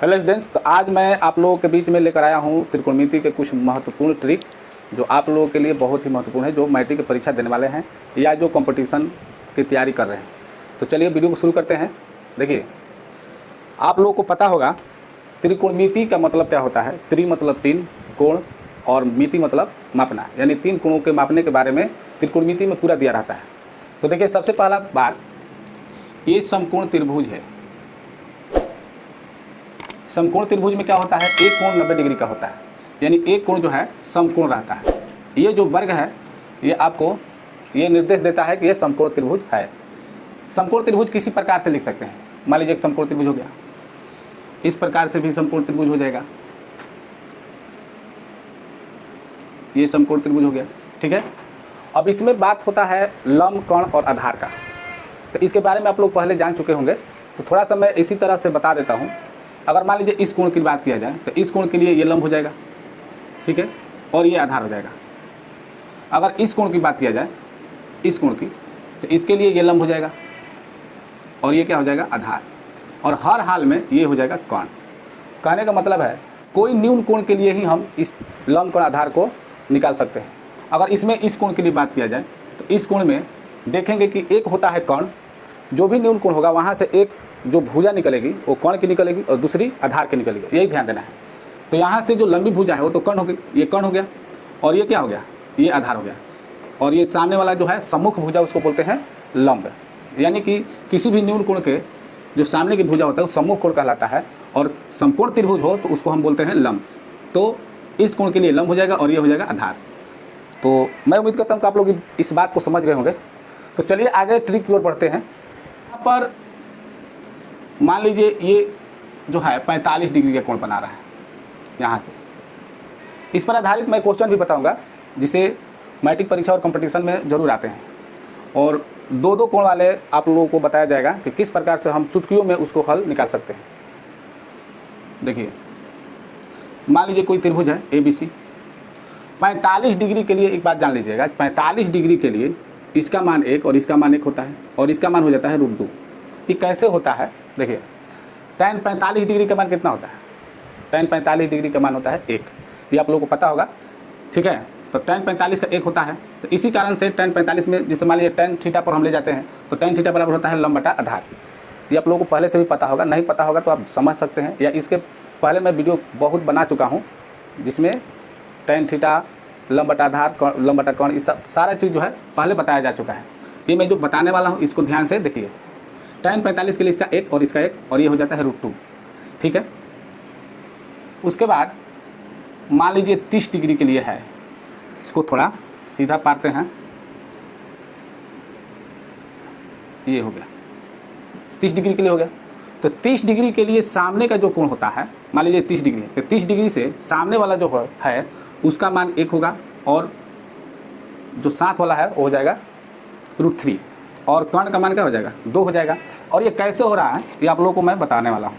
Hello students, तो आज मैं आप लोगों के बीच में लेकर आया हूँ त्रिकोणमिति के कुछ महत्वपूर्ण ट्रिक जो आप लोगों के लिए बहुत ही महत्वपूर्ण है, जो मैट्रिक की परीक्षा देने वाले हैं या जो कंपटीशन की तैयारी कर रहे हैं। तो चलिए वीडियो को शुरू करते हैं। देखिए, आप लोगों को पता होगा त्रिकोणमिति का मतलब क्या होता है। त्रि मतलब तीन, कोण और मिति मतलब मापना, यानी तीन कोणों के मापने के बारे में त्रिकोणमिति में पूरा दिया रहता है। तो देखिए, सबसे पहला बात, ये समकोण त्रिभुज है। समकोण त्रिभुज में क्या होता है, एक कोण 90 डिग्री का होता है, यानी एक कोण जो है समकोण रहता है। ये जो वर्ग है ये आपको ये निर्देश देता है कि ये समकोण त्रिभुज है। समकोण त्रिभुज किसी प्रकार से लिख सकते हैं। मान लीजिए एक समकोण त्रिभुज हो गया, इस प्रकार से भी समकोण त्रिभुज हो जाएगा, ये समकोण त्रिभुज हो गया। ठीक है, अब इसमें बात होता है लंब, कर्ण और आधार का। तो इसके बारे में आप लोग पहले जान चुके होंगे, तो थोड़ा सा मैं इसी तरह से बता देता हूँ। अगर मान लीजिए इस कोण की बात किया जाए तो इस कोण के लिए ये लंब हो जाएगा, ठीक है, और ये आधार हो जाएगा। अगर इस कोण की बात किया जाए, इस कोण की, तो इसके लिए ये लंब हो जाएगा और ये क्या हो जाएगा, आधार। और हर हाल में ये हो जाएगा कर्ण। कहने का मतलब है कोई न्यून कोण के लिए ही हम इस लंब, कर्ण, आधार को निकाल सकते हैं। अगर इसमें इस कोण के लिए बात किया जाए तो इस कोण में देखेंगे कि एक होता है कर्ण, जो भी न्यून कोण होगा वहाँ से एक जो भुजा निकलेगी वो कर्ण की निकलेगी और दूसरी आधार की निकलेगी, यही ध्यान देना है। तो यहाँ से जो लंबी भुजा है वो तो कर्ण हो गई, ये कर्ण हो गया, और ये क्या हो गया, ये आधार हो गया। और ये सामने वाला जो है सम्मुख भुजा, उसको बोलते हैं लंब। यानी कि किसी भी न्यून कोण के जो सामने की भुजा होता है वो सम्मुख कोण कहलाता है, और समकोण त्रिभुज हो तो उसको हम बोलते हैं लंब। तो इस कोण के लिए लंब हो जाएगा और ये हो जाएगा आधार। तो मैं उम्मीद करता हूँ कि आप लोग इस बात को समझ गए होंगे। तो चलिए आगे ट्रिक की ओर बढ़ते हैं। यहाँ पर मान लीजिए ये जो है 45 डिग्री का कोण बना रहा है यहाँ से। इस पर आधारित मैं क्वेश्चन भी बताऊंगा जिसे मैट्रिक परीक्षा और कंपटीशन में ज़रूर आते हैं, और दो दो कोण वाले आप लोगों को बताया जाएगा कि किस प्रकार से हम चुटकियों में उसको हल निकाल सकते हैं। देखिए, मान लीजिए कोई त्रिभुज है ABC, 45 डिग्री के लिए एक बात जान लीजिएगा, 45 डिग्री के लिए इसका मान 1 और इसका मान 1 होता है, और इसका मान हो जाता है √2। ये कैसे होता है, देखिए, tan 45 डिग्री का मान कितना होता है, tan 45 डिग्री का मान होता है 1, ये आप लोगों को पता होगा। ठीक है, तो tan 45 का 1 होता है। तो इसी कारण से tan 45 में जैसे मान लीजिए tan थीटा पर हम ले जाते हैं तो tan थीटा बराबर होता है लंब बटा आधार। ये आप लोगों को पहले से भी पता होगा, नहीं पता होगा तो आप समझ सकते हैं, या इसके पहले मैं वीडियो बहुत बना चुका हूँ जिसमें tan थीटा, लंब बटा आधार, लंब बटा कर्ण, इस सब सारा चीज़ जो है पहले बताया जा चुका है। ये मैं जो बताने वाला हूँ इसको ध्यान से देखिए। tan 45 के लिए इसका 1 और इसका 1, और ये हो जाता है √2। ठीक है, उसके बाद मान लीजिए 30 डिग्री के लिए है, इसको थोड़ा सीधा पारते हैं, ये हो गया 30 डिग्री के लिए हो गया। तो 30 डिग्री के लिए सामने का जो कोण होता है, मान लीजिए 30 डिग्री है, तो 30 डिग्री से सामने वाला जो है उसका मान 1 होगा, और जो साथ वाला है वो हो जाएगा √3, और कर्ण का मान क्या हो जाएगा, 2 हो जाएगा। और ये कैसे हो रहा है ये आप लोगों को मैं बताने वाला हूँ।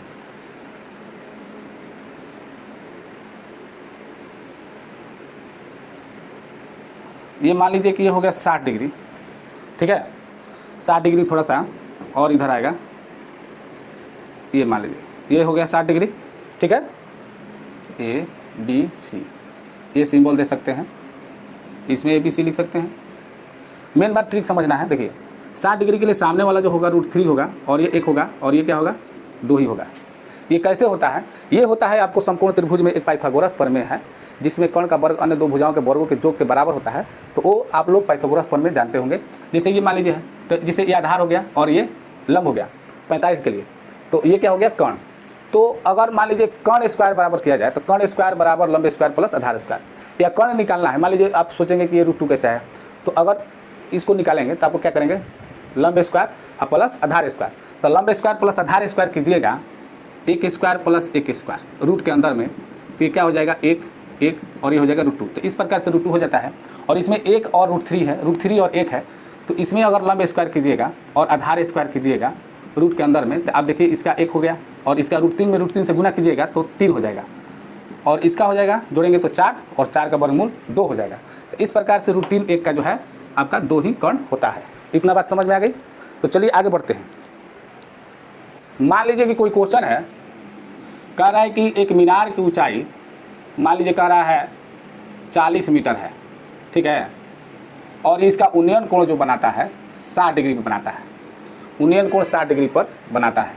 ये मान लीजिए कि ये हो गया 60 डिग्री। ठीक है, 60 डिग्री थोड़ा सा और इधर आएगा, ये मान लीजिए ये हो गया 60 डिग्री। ठीक है, ABC, ये सिंबल दे सकते हैं, इसमें ABC लिख सकते हैं। मेन बात ट्रिक समझना है। देखिए, 60 डिग्री के लिए सामने वाला जो होगा √3 होगा, और ये 1 होगा, और ये क्या होगा, 2 ही होगा। ये कैसे होता है, ये होता है आपको समकोण त्रिभुज में एक पाइथागोरस प्रमेय है जिसमें कर्ण का वर्ग अन्य दो भुजाओं के वर्गों के योग के बराबर होता है। तो वो आप लोग पाइथागोरस प्रमेय जानते होंगे। जैसे ये मान लीजिए है, तो जैसे ये आधार हो गया और ये लंब हो गया 45 के लिए, तो ये क्या हो गया, कर्ण। तो अगर मान लीजिए कर्ण स्क्वायर बराबर किया जाए तो कर्ण स्क्वायर बराबर लंब स्क्वायर प्लस आधार स्क्वायर, या कर्ण निकालना है। मान लीजिए आप सोचेंगे कि ये √2 कैसे है, तो अगर इसको निकालेंगे तो आपको क्या करेंगे, लंब स्क्वायर प्लस आधार स्क्वायर। तो लंब स्क्वायर प्लस आधार स्क्वायर कीजिएगा, 1 स्क्वायर प्लस 1 स्क्वायर रूट के अंदर में, फिर क्या हो जाएगा 1 1, और ये हो जाएगा √2। तो इस प्रकार से √2 हो जाता है, और इसमें 1 और √3 है, √3 और 1 है। तो इसमें अगर लंब स्क्वायर कीजिएगा और आधार स्क्वायर कीजिएगा रूट के अंदर में, तो आप देखिए इसका 1 हो गया, और इसका √3 में √3 से गुना कीजिएगा तो 3 हो जाएगा, और इसका हो जाएगा जोड़ेंगे तो 4, और 4 का वर्गमूल 2 हो जाएगा। तो इस प्रकार से √3 1 का जो है आपका 2 ही कर्ण होता है। इतना बात समझ में आ गई। तो चलिए आगे बढ़ते हैं। मान लीजिए कि कोई क्वेश्चन है कह रहा है कि एक मीनार की ऊंचाई मान लीजिए कह रहा है 40 मीटर है, ठीक है, और इसका उन्नयन कोण जो बनाता है 60 डिग्री पर बनाता है, उन्नयन कोण 60 डिग्री पर बनाता है।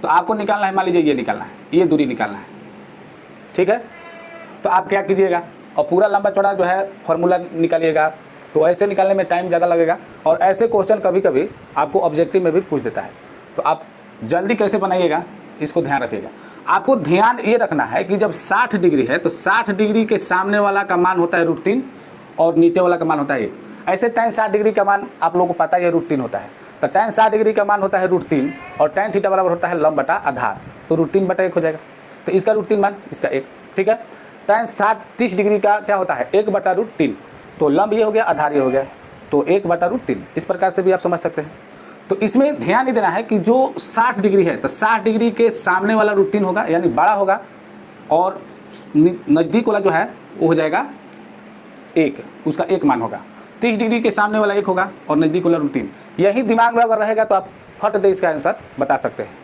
तो आपको निकालना है, मान लीजिए ये निकालना है, ये दूरी निकालना है, ठीक है। तो आप क्या कीजिएगा, और पूरा लंबा चौड़ा जो है फॉर्मूला निकालिएगा। तो ऐसे निकालने में टाइम ज़्यादा लगेगा, और ऐसे क्वेश्चन कभी कभी आपको ऑब्जेक्टिव में भी पूछ देता है। तो आप जल्दी कैसे बनाइएगा इसको ध्यान रखिएगा। आपको ध्यान ये रखना है कि जब 60 डिग्री है तो 60 डिग्री के सामने वाला का मान होता है √3 और नीचे वाला का मान होता है 1। ऐसे tan 60 डिग्री का मान आप लोगों को पता है √3 होता है। तो tan 60 डिग्री का मान होता है √3 और tan थीटा बराबर होता है लंब बटा आधार, तो √3/1 हो जाएगा। तो इसका √3 मान, इसका 1, ठीक है। tan 30 डिग्री का क्या होता है 1/√3, तो लंब ये हो गया, आधार ये हो गया, तो 1/√3। इस प्रकार से भी आप समझ सकते हैं। तो इसमें ध्यान ही देना है कि जो 60 डिग्री है तो 60 डिग्री के सामने वाला √3 होगा, यानी बड़ा होगा, और नज़दीक वाला जो है वो हो जाएगा 1, उसका 1 मान होगा। 30 डिग्री के सामने वाला 1 होगा और नज़दीक वाला √3। यही दिमाग में अगर रहेगा तो आप फट दे इसका आंसर बता सकते हैं।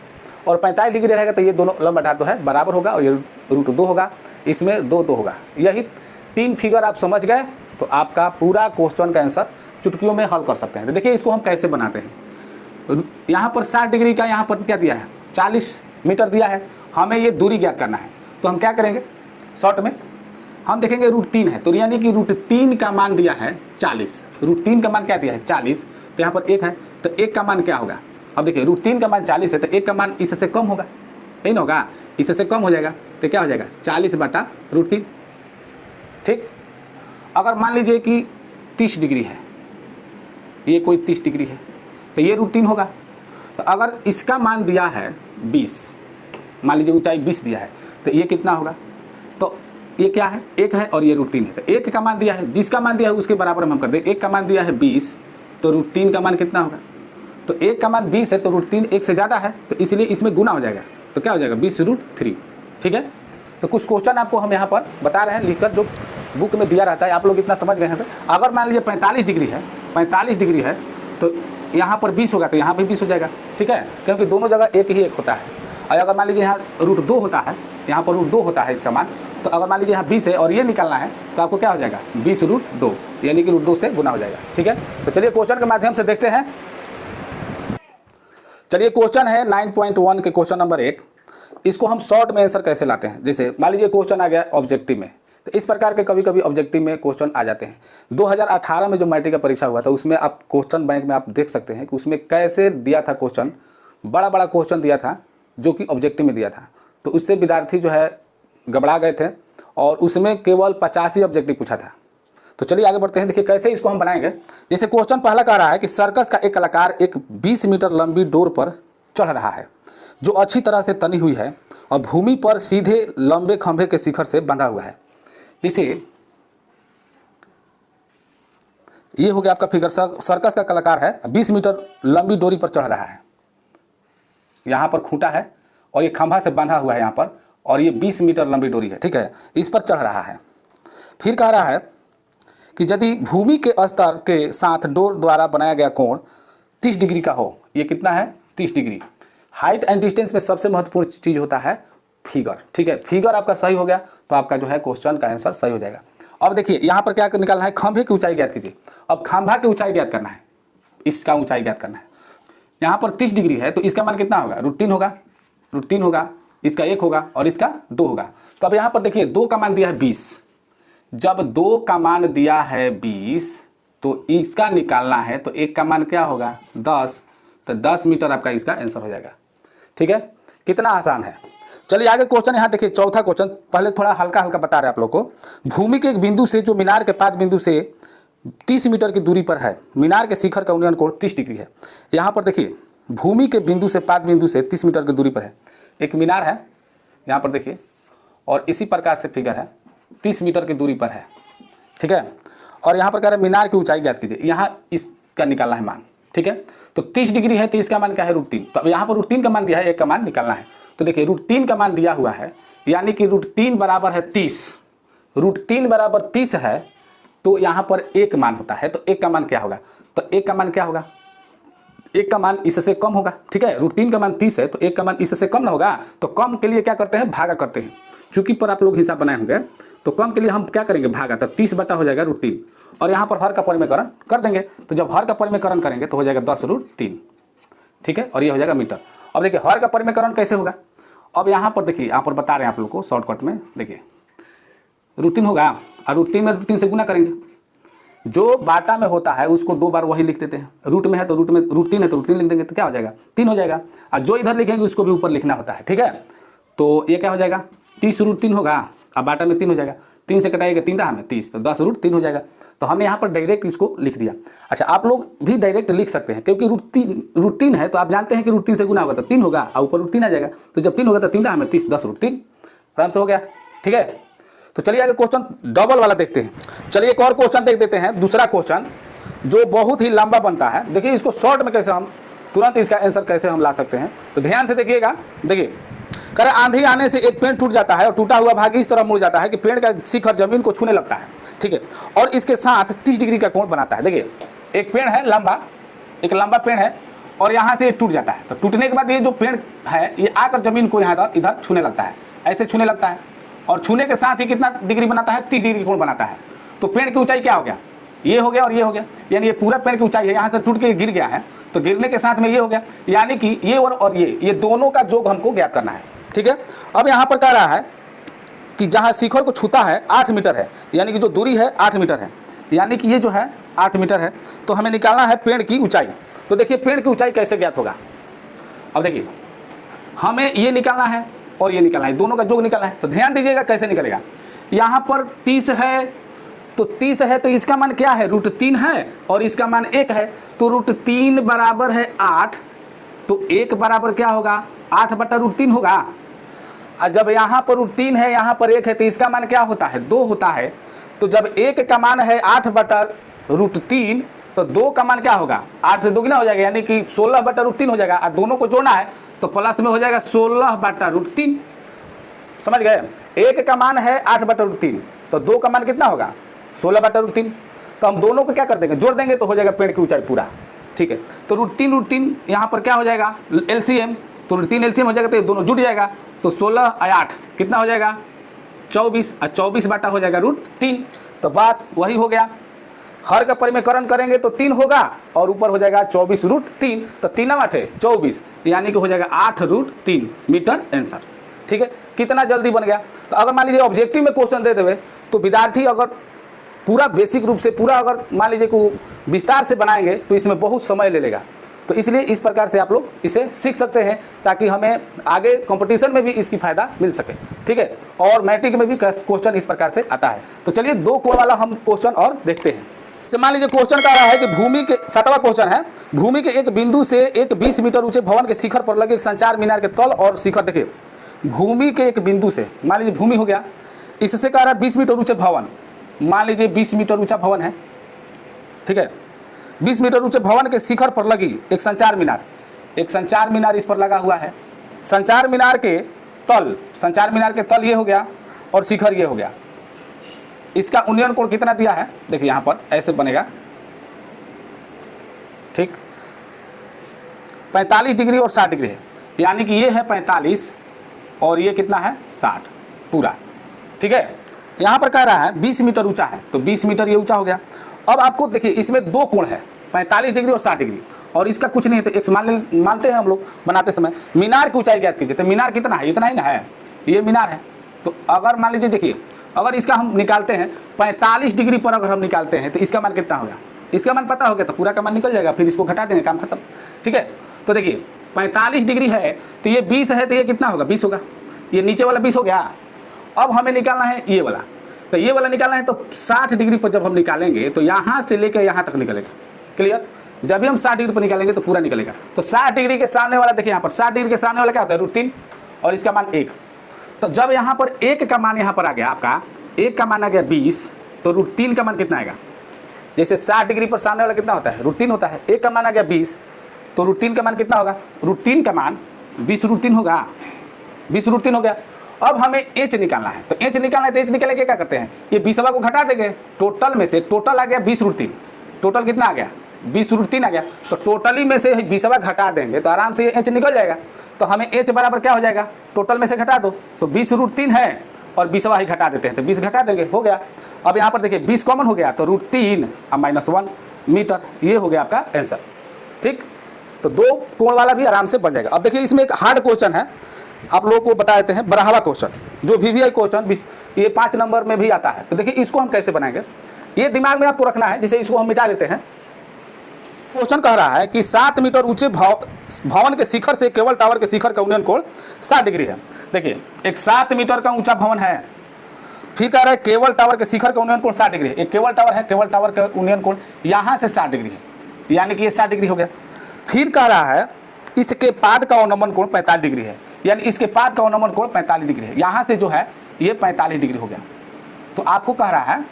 और 45 डिग्री रहेगा तो ये दोनों लंब आधार जो है बराबर होगा, और ये √2 होगा, इसमें 2 होगा। यही 3 फिगर आप समझ गए तो आपका पूरा क्वेश्चन का आंसर चुटकियों में हल कर सकते हैं। तो देखिए इसको हम कैसे बनाते हैं। यहाँ पर 60 डिग्री का यहाँ पर क्या दिया है 40 मीटर दिया है, हमें ये दूरी ज्ञात करना है। तो हम क्या करेंगे, शॉर्ट में हम देखेंगे √3 है, तो यानी कि √3 का मान दिया है 40, √3 का मान क्या दिया है 40, तो यहाँ पर 1 है, तो 1 का मान क्या होगा। अब देखिए √3 का मान 40 है तो 1 का मान इससे कम होगा, यही ना होगा, इससे कम हो जाएगा, तो क्या हो जाएगा 40/√3, ठीक। अगर मान लीजिए कि 30 डिग्री है, ये कोई 30 डिग्री है, तो ये √3 होगा। तो अगर इसका मान दिया है 20, मान लीजिए ऊंचाई 20 दिया है, तो ये कितना होगा, तो ये क्या है 1 है और ये √3 है, तो 1 का मान दिया है, जिसका मान दिया है उसके बराबर हम कर दें। 1 का मान दिया है 20, तो √3 का मान कितना होगा, तो 1 का मान 20 है तो √3 1 से ज़्यादा है, तो इसलिए इसमें गुना हो जाएगा, तो क्या हो जाएगा 20√3, ठीक है। तो कुछ क्वेश्चन आपको हम यहाँ पर बता रहे हैं लिखकर, जो बुक में दिया रहता है, आप लोग इतना समझ गए हैं। अगर मान लीजिए 45 डिग्री है, 45 डिग्री है तो यहाँ पर 20 होगा, तो यहाँ पे 20 हो जाएगा, ठीक है, क्योंकि दोनों जगह 1 होता है। और अगर मान लीजिए यहाँ √2 होता है, यहाँ पर √2 होता है इसका मान, तो अगर मान लीजिए यहाँ 20 है और ये निकालना है तो आपको क्या हो जाएगा 20√2, यानी कि √2 से गुना हो जाएगा, ठीक है। तो चलिए क्वेश्चन के माध्यम से देखते हैं। चलिए क्वेश्चन है 9.1 के क्वेश्चन नंबर 1। इसको हम शॉर्ट में आंसर कैसे लाते हैं। जैसे मान लीजिए क्वेश्चन आ गया ऑब्जेक्टिव में, तो इस प्रकार के कभी कभी ऑब्जेक्टिव में क्वेश्चन आ जाते हैं। 2018 में जो मैट्रिक का परीक्षा हुआ था उसमें आप क्वेश्चन बैंक में आप देख सकते हैं कि उसमें कैसे दिया था क्वेश्चन, बड़ा बड़ा क्वेश्चन दिया था जो कि ऑब्जेक्टिव में दिया था। तो उससे विद्यार्थी जो है घबरा गए थे और उसमें केवल 85 ऑब्जेक्टिव पूछा था। तो चलिए आगे बढ़ते हैं। देखिए कैसे इसको हम बनाएंगे। जैसे क्वेश्चन पहला कह रहा है कि सर्कस का एक कलाकार एक 20 मीटर लंबी डोर पर चढ़ रहा है जो अच्छी तरह से तनी हुई है और भूमि पर सीधे लंबे खंभे के शिखर से बंधा हुआ है। जैसे ये हो गया आपका फिगर। सर्कस का कलाकार है 20 मीटर लंबी डोरी पर चढ़ रहा है, यहाँ पर खूंटा है और ये खंभा से बंधा हुआ है यहाँ पर, और ये 20 मीटर लंबी डोरी है, ठीक है, इस पर चढ़ रहा है। फिर कह रहा है कि यदि भूमि के स्तर के साथ डोर द्वारा बनाया गया कोण 30 डिग्री का हो। ये कितना है 30 डिग्री। हाइट एंड डिस्टेंस में सबसे महत्वपूर्ण चीज़ होता है फिगर, ठीक है। फिगर आपका सही हो गया तो आपका जो है क्वेश्चन का आंसर सही हो जाएगा। अब देखिए यहाँ पर क्या निकालना है, खंभे की ऊंचाई ज्ञात कीजिए। अब खंभा की ऊंचाई ज्ञात करना है, इसका ऊंचाई ज्ञात करना है। यहाँ पर 30 डिग्री है तो इसका मान कितना होगा, √3 होगा, √3 होगा, इसका 1 होगा और इसका 2 होगा। तो अब यहाँ पर देखिए 2 का मान दिया है 20, जब 2 का मान दिया है 20 तो इसका निकालना है तो 1 का मान क्या होगा 10, तो 10 मीटर आपका इसका आंसर हो जाएगा, ठीक है। कितना आसान है। चलिए आगे क्वेश्चन यहाँ देखिए, चौथा क्वेश्चन। पहले थोड़ा हल्का हल्का बता रहे हैं आप लोग को। भूमि के एक बिंदु से जो मीनार के पाद बिंदु से 30 मीटर की दूरी पर है, मीनार के शिखर का उन्नयन कोण 30 डिग्री है। यहाँ पर देखिए भूमि के बिंदु से पाद बिंदु से 30 मीटर की दूरी पर है एक मीनार है, यहाँ पर देखिए, और इसी प्रकार से फिगर है 30 मीटर की दूरी पर है, ठीक है। और यहाँ पर कह रहे हैं मीनार की ऊंचाई ज्ञात कीजिए, यहाँ इसका निकालना है मान, ठीक है। तो 30 डिग्री है तो इसका मान क्या है √3। तो अब यहाँ पर √3 का मान दिया है, 1 का मान निकालना है। तो देखिए √3 का मान दिया हुआ है, यानी कि √3 बराबर है 30, √3 बराबर 30 है तो यहाँ पर 1 मान होता है, तो 1 का मान क्या होगा, तो 1 का मान क्या होगा, 1 का मान इससे कम होगा, ठीक है। √3 का मान 30 है तो 1 का मान इससे कम ना होगा, तो कम के लिए क्या करते हैं, भागा करते हैं। चूंकि पर आप लोग हिसाब बनाए होंगे तो कम के लिए हम क्या करेंगे, भागा, तो 30 बटा हो जाएगा √3 और यहाँ पर हर का परिमेयकरण कर देंगे। तो जब हर का परिमेयकरण करेंगे तो हो जाएगा 10√3, ठीक है, और ये हो जाएगा मीटर। अब देखिए हर का परिमेयकरण कैसे होगा, अब यहाँ पर देखिए, यहाँ पर बता रहे हैं आप लोग को शॉर्टकट में, देखिए √3 होगा और √3 में √3 से गुना करेंगे। जो बाटा में होता है उसको 2 बार वही लिख देते हैं, रूट में है तो रूट में √3 है तो √3 लिख देंगे, तो क्या हो जाएगा 3 हो जाएगा। और जो इधर लिखेंगे उसको भी ऊपर लिखना होता है, ठीक है। तो ये क्या हो जाएगा 30√3 होगा, अब बाटा में 3 हो जाएगा, 3 से कटाएगा 3 रहा में 30, तो 10√3 हो जाएगा। तो हमने यहाँ पर डायरेक्ट इसको लिख दिया। अच्छा आप लोग भी डायरेक्ट लिख सकते हैं, क्योंकि √3 है तो आप जानते हैं कि √3 से गुना होगा तो 3 होगा और ऊपर √3 आ जाएगा, तो जब 3 होगा तो 3 रहा में 30, 10√3 आराम से हो गया, ठीक है। तो चलिए आगे क्वेश्चन डबल वाला देखते हैं। चलिए एक और क्वेश्चन देख देते हैं, दूसरा क्वेश्चन जो बहुत ही लंबा बनता है। देखिए इसको शॉर्ट में कैसे हम तुरंत इसका आंसर कैसे हम ला सकते हैं, तो ध्यान से देखिएगा। देखिए कह रहे आंधी आने से एक पेड़ टूट जाता है और टूटा हुआ भाग इस तरह मुड़ जाता है कि पेड़ का शिखर जमीन को छूने लगता है, ठीक है, और इसके साथ 30 डिग्री का कोण बनाता है। देखिए एक पेड़ है लंबा, एक लंबा पेड़ है और यहाँ से टूट जाता है, तो टूटने के बाद ये जो पेड़ है ये आकर जमीन को यहाँ इधर छूने लगता है, ऐसे छूने लगता है, और छूने के साथ ही कितना डिग्री बनाता है, 30 डिग्री कोण बनाता है। तो पेड़ की ऊंचाई क्या हो गया, ये हो गया और ये हो गया, यानी ये पूरा पेड़ की ऊंचाई है, यहाँ से टूट के गिर गया है, तो गिरने के साथ में ये हो गया, यानी कि ये और ये दोनों का योग हमको ज्ञात करना है, ठीक है। अब यहाँ पर कह रहा है कि जहाँ शिखर को छूता है 8 मीटर है, यानी कि जो दूरी है 8 मीटर है, यानी कि ये जो है 8 मीटर है, तो हमें निकालना है पेड़ की ऊंचाई। तो देखिए पेड़ की ऊंचाई कैसे ज्ञात होगा, अब देखिए हमें ये निकालना है और ये निकालना है, दोनों का योग निकालना है। तो ध्यान दीजिएगा कैसे निकलेगा, यहाँ पर 30 है तो 30 है तो इसका मान क्या है, √3 है और इसका मान 1 है, तो √3 बराबर है 8, तो 1 बराबर क्या होगा 8 बटा √3 होगा। और जब यहाँ पर √3 है यहाँ पर 1 है तो इसका मान क्या होता है 2 होता है। तो जब 1 का मान है 8 बटा √3 तो 2 का मान क्या होगा 8 से 2 गुना हो जाएगा, यानी कि 16 बटा √3 हो जाएगा। और दोनों को जोड़ना है तो प्लस में हो जाएगा 16 बटा √3, समझ गए। 1 का मान है 8 बटा √3 तो 2 का मान कितना होगा 16 बटा √3, तो हम दोनों को क्या कर देंगे जोड़ देंगे तो हो जाएगा पेड़ की ऊंचाई पूरा, ठीक है। तो √3 यहाँ पर क्या हो जाएगा LCM, तो √3 LCM हो जाएगा तो ये दोनों जुड़ जाएगा, तो 16 और 8 कितना हो जाएगा 24 और 24 बटा हो जाएगा √3, तो बात वही हो गया। हर का परिमेयकरण करेंगे तो 3 होगा और ऊपर हो जाएगा 24√3, तो 3 8 है 24, यानी कि हो जाएगा 8√3 मीटर आंसर, ठीक है। कितना जल्दी बन गया। तो अगर मान लीजिए ऑब्जेक्टिव में क्वेश्चन दे देवे तो विद्यार्थी अगर पूरा बेसिक रूप से पूरा अगर मान लीजिए को विस्तार से बनाएंगे तो इसमें बहुत समय ले लेगा। तो इसलिए इस प्रकार से आप लोग इसे सीख सकते हैं ताकि हमें आगे कंपटीशन में भी इसकी फ़ायदा मिल सके, ठीक है। और मैट्रिक में भी क्वेश्चन इस प्रकार से आता है। तो चलिए 2 कोण वाला हम क्वेश्चन और देखते हैं। जैसे मान लीजिए क्वेश्चन कह रहा है कि भूमि के 7वां क्वेश्चन है, भूमि के एक बिंदु से एक 20 मीटर ऊंचे भवन के शिखर पर लगे एक संचार मीनार के तल और शिखर, देखिए भूमि के एक बिंदु से मान लीजिए भूमि हो गया, इससे कह रहा है 20 मीटर ऊंचे भवन, मान लीजिए 20 मीटर ऊंचा भवन है, ठीक है। 20 मीटर ऊंचे भवन के शिखर पर लगी एक संचार मीनार इस पर लगा हुआ है। संचार मीनार के तल ये हो गया और शिखर ये हो गया। इसका उन्नयन कोण कितना दिया है, देखिए यहाँ पर ऐसे बनेगा, ठीक 45 डिग्री और 60 डिग्री है, यानी कि ये है 45 और ये कितना है 60 पूरा, ठीक है। यहाँ पर कह रहा है 20 मीटर ऊंचा है तो 20 मीटर ये ऊंचा हो गया। अब आपको देखिए इसमें 2 कोण है 45 डिग्री और 60 डिग्री और इसका कुछ नहीं है, तो x मानते हैं हम लोग बनाते समय। मीनार की ऊंचाई ज्ञात कीजिए, तो मीनार कितना है, इतना ही ना है, ये मीनार है। तो अगर मान लीजिए देखिए अगर इसका हम निकालते हैं 45 डिग्री पर अगर हम निकालते हैं तो इसका मान कितना होगा, इसका मान पता हो गया तो पूरा का मान निकल जाएगा, फिर इसको घटा देंगे काम खत्म, ठीक है। तो देखिए 45 डिग्री है तो ये 20 है तो ये कितना होगा 20 होगा, ये नीचे वाला 20 हो गया। अब हमें निकालना है ये वाला, तो ये वाला निकालना है तो 60 डिग्री पर जब हम निकालेंगे तो यहाँ से लेकर यहाँ तक निकलेगा, क्लियर। जब भी हम 60 डिग्री पर निकालेंगे तो पूरा निकलेगा। तो 60 डिग्री के सामने वाला देखिए यहाँ पर 60 डिग्री के सामने वाला क्या होता है √3 और इसका मान 1। तो जब यहाँ पर 1 का मान यहाँ पर आ गया, आपका 1 का मान आ गया 20, तो √3 का मान कितना आएगा, जैसे 60 डिग्री पर सामने वाला कितना होता है √3 होता है, 1 का मान आ गया 20 तो √3 का मान कितना होगा, √3 का मान 20√3 होगा, 20√3 हो गया। अब हमें एच निकालना है, तो एच निकालना है तो एच निकालने के क्या करते हैं, ये 20वां को घटा देंगे टोटल में से, टोटल आ गया 20√3, टोटल कितना आ गया 20√3 आ गया। तो टोटली में से 20वां घटा देंगे तो आराम से ये h निकल जाएगा। तो हमें h बराबर क्या हो जाएगा, टोटल में से घटा दो तो 20√3 है और 20वां ही घटा देते हैं तो 20 घटा देंगे, हो गया। अब यहाँ पर देखिए 20 कॉमन हो गया तो √3 और -1 मीटर, ये हो गया आपका आंसर। ठीक, तो 2 कोण वाला भी आराम से बन जाएगा। अब देखिए इसमें एक हार्ड क्वेश्चन है, आप लोगों को बता देते हैं, बराहवा क्वेश्चन, जो VVI क्वेश्चन ये 5 नंबर में भी आता है। तो देखिए इसको हम कैसे बनाएंगे, ये दिमाग में आपको रखना है, जिसे इसको हम मिटा लेते हैं। क्वेश्चन कह रहा है कि 7 मीटर ऊंचे भवन के शिखर से केबल टावर के शिखर का उन्नयन कोण 60 डिग्री है। देखिए एक 7 मीटर का ऊंचा भवन है, फिर कह रहा है केबल टावर के शिखर का उन्नयन कोण 60 डिग्री है। एक केबल टावर है, केबल टावर का उन्नयन कोण यहाँ से 60 डिग्री है, यानी कि ये 60 डिग्री हो गया। फिर कह रहा है इसके पाद का अवनमन कोण 45 डिग्री है, यानी इसके पाद का अवनमन कोण 45 डिग्री है। यहाँ से जो है ये 45 डिग्री हो गया। तो आपको कह रहा है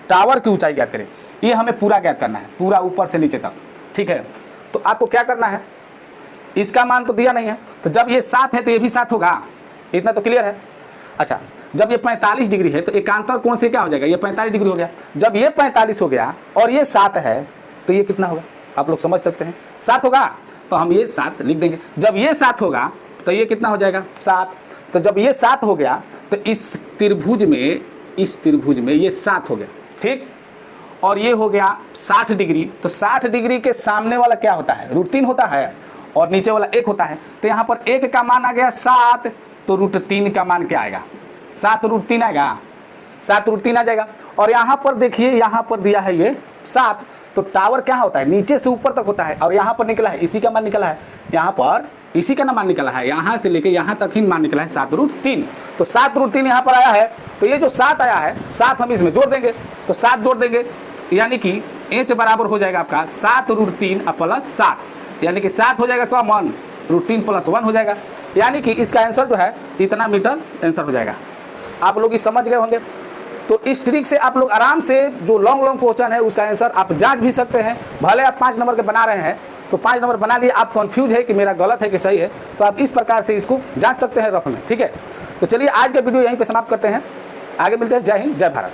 टावर की ऊंचाई ज्ञात करें, ये हमें पूरा ज्ञात करना है, पूरा ऊपर से नीचे तक। ठीक है, तो आपको क्या करना है, इसका मान तो दिया नहीं है, तो जब ये 7 है तो ये भी 7 होगा, इतना तो क्लियर है। अच्छा, जब ये 45 डिग्री है तो एकांतर कोण से क्या हो जाएगा, ये 45 डिग्री हो गया। जब ये 45 हो गया और ये 7 है तो ये कितना होगा, आप लोग समझ सकते हैं, 7 होगा। तो हम ये 7 लिख देंगे। जब ये 7 होगा तो ये कितना हो जाएगा, 7। तो जब ये 7 हो गया तो इस त्रिभुज में ये 7 हो गया। ठीक, और ये हो गया 60 डिग्री। तो 60 डिग्री के सामने वाला क्या होता है, √3 होता है, और नीचे वाला 1 होता है। तो यहाँ पर 1 का मान आ गया 7, तो √3 का मान क्या आएगा, 7√3 आएगा, 7√3 आ जाएगा। और यहाँ पर देखिए, यहाँ पर दिया है ये 7, तो टावर क्या होता है, नीचे से ऊपर तक होता है, और यहाँ पर निकला है इसी का मान निकला है, यहाँ पर इसी का ना मान निकला है, यहाँ से लेके यहाँ तक ही मान निकला है 7√3। तो 7√3 यहाँ पर आया है, तो ये जो 7 आया है 7 हम इसमें जोड़ देंगे, तो 7 जोड़ देंगे, यानी कि h बराबर हो जाएगा आपका 7√3 + 7, यानी कि 7 हो जाएगा कॉमन, √3 + 1 हो जाएगा, यानी कि इसका आंसर जो है इतना मीटर आंसर हो जाएगा। आप लोग इस समझ गए होंगे। तो इस ट्रिक से आप लोग आराम से जो लॉन्ग क्वेश्चन है उसका आंसर आप जांच भी सकते हैं। भले आप 5 नंबर के बना रहे हैं तो 5 नंबर बना लिए, आप कंफ्यूज है कि मेरा गलत है कि सही है, तो आप इस प्रकार से इसको जांच सकते हैं रफ में। ठीक है, तो चलिए आज का वीडियो यहीं पे समाप्त करते हैं, आगे मिलते हैं। जय हिंद, जय भारत।